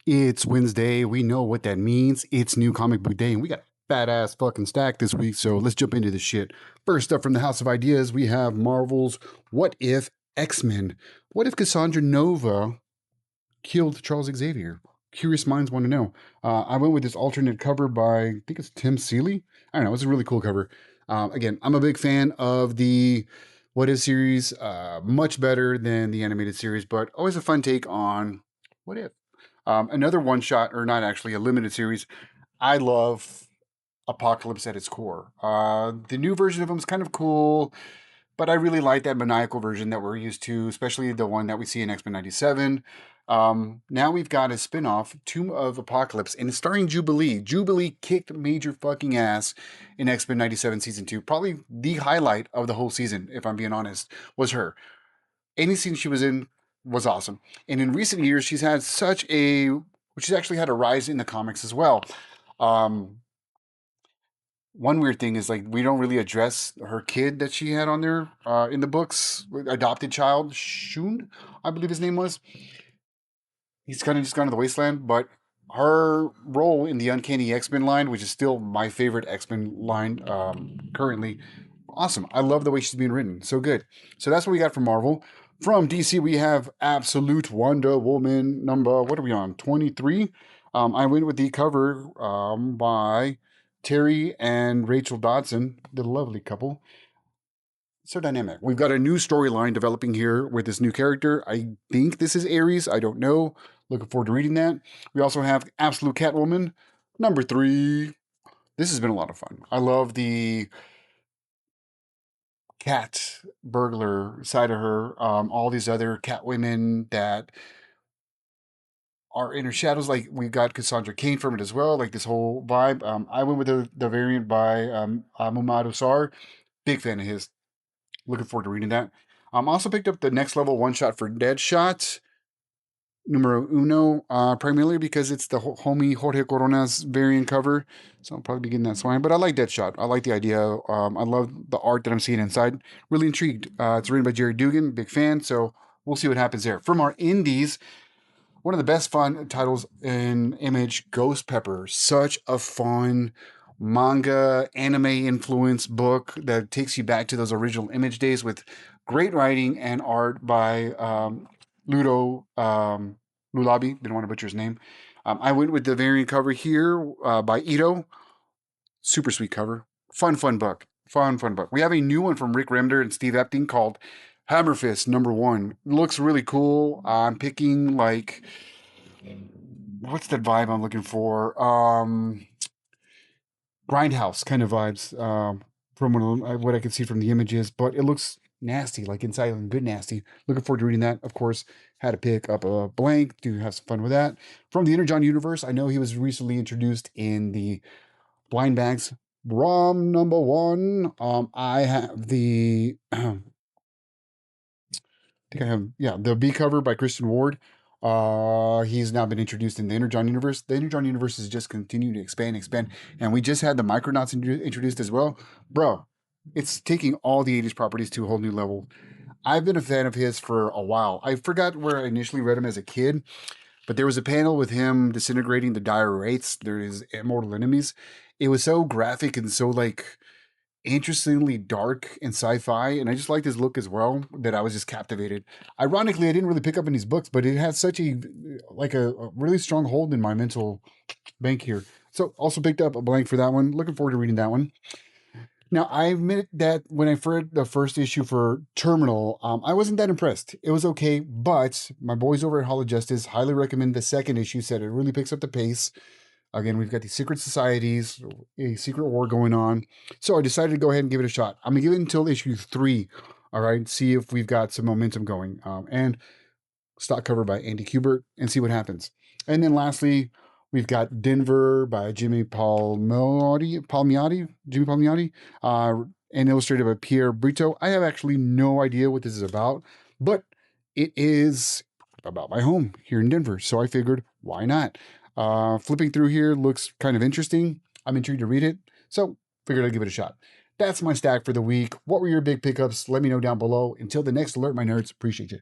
It's Wednesday. We know what that means. It's New Comic Book Day, and we got a fat ass fucking stack this week. So let's jump into this shit. First up from the House of Ideas, we have Marvel's What If X-Men. What if Cassandra Nova killed Charles Xavier? Curious minds want to know. I went with this alternate cover by, I think it's Tim Seeley. I don't know. It's a really cool cover. Again, I'm a big fan of the What If series, much better than the animated series, but always a fun take on What If. Another one shot, or not actually, a limited series. I love Apocalypse at its core. The new version of him is kind of cool, but I really like that maniacal version that we're used to, especially the one that we see in X Men '97. Now we've got a spin off, Tomb of Apocalypse, and it's starring Jubilee. Jubilee kicked major fucking ass in X Men '97 season 2. Probably the highlight of the whole season, if I'm being honest, was her. Any scene she was in was awesome. And in recent years, she's actually had a rise in the comics as well. Um, One weird thing is like we don't really address her kid that she had on there in the books, adopted child Shun, I believe his name was. He's kind of just gone to the wasteland, but her role in the Uncanny X-Men line, which is still my favorite X-Men line currently, awesome. I love the way she's being written. So good. So that's what we got from Marvel. From DC, we have Absolute Wonder Woman number, what are we on? 23. I went with the cover by Terry and Rachel Dodson, the lovely couple. So dynamic. We've got a new storyline developing here with this new character. I think this is Ares. I don't know. Looking forward to reading that. We also have Absolute Catwoman number 3. This has been a lot of fun. I love the cat burglar side of her. All these other cat women that are in her shadows. Like we got Cassandra Cain from it as well. Like this whole vibe. I went with the variant by Mumado Sar. Big fan of his. Looking forward to reading that. Also picked up the next level one shot for Deadshot numero uno, primarily because it's the homie Jorge Corona's variant cover. So I'll probably be getting that swine. But I like Deadshot. I like the idea. I love the art that I'm seeing inside. Really intrigued. It's written by Jerry Dugan, big fan. So we'll see what happens there. From our indies, one of the best fun titles in Image, Ghost Pepper. Such a fun manga, anime influenced book that takes you back to those original Image days with great writing and art by Ludo Lulabi. Didn't want to butcher his name. I went with the variant cover here by Ito. Super sweet cover. Fun book. Fun book. We have a new one from Rick Remender and Steve Epting called Hammerfist number 1. Looks really cool. I'm picking like, what's that vibe I'm looking for? Grindhouse kind of vibes from what I can see from the images, but it looks nasty, like inside and good nasty. Looking forward to reading that. Of course, had to pick up a blank to have some fun with that. From the Energon universe, I know he was recently introduced in the Blind Bags ROM number 1. I have the the B cover by Christian Ward. He's now been introduced in the Energon universe. The Energon universe is just continuing to expand, and we just had the Micronauts introduced as well. Bro, it's taking all the 80s properties to a whole new level. I've been a fan of his for a while. I forgot where I initially read him as a kid, but there was a panel with him disintegrating the dire wraiths. There is immortal enemies. It was so graphic and so like interestingly dark and sci-fi, and I just liked his look as well that I was just captivated. Ironically, I didn't really pick up any books, but it has such a really strong hold in my mental bank here. So also picked up a blank for that one. Looking forward to reading that one. Now, I admit that when I read the first issue for Terminal, I wasn't that impressed. It was okay, but my boys over at Hall of Justice highly recommend the second issue, said it really picks up the pace. Again, we've got these secret societies, a secret war going on. So I decided to go ahead and give it a shot. I'm going to give it until issue 3. All right. See if we've got some momentum going. And stock cover by Andy Kubert and see what happens. And then lastly, we've got Denver by Jimmy Palmiotti, and illustrated by Pierre Brito. I have actually no idea what this is about, but it is about my home here in Denver. So I figured, why not? Flipping through here looks kind of interesting. I'm intrigued to read it, so figured I'd give it a shot. That's my stack for the week. What were your big pickups? Let me know down below. Until the next alert, my nerds, appreciate you.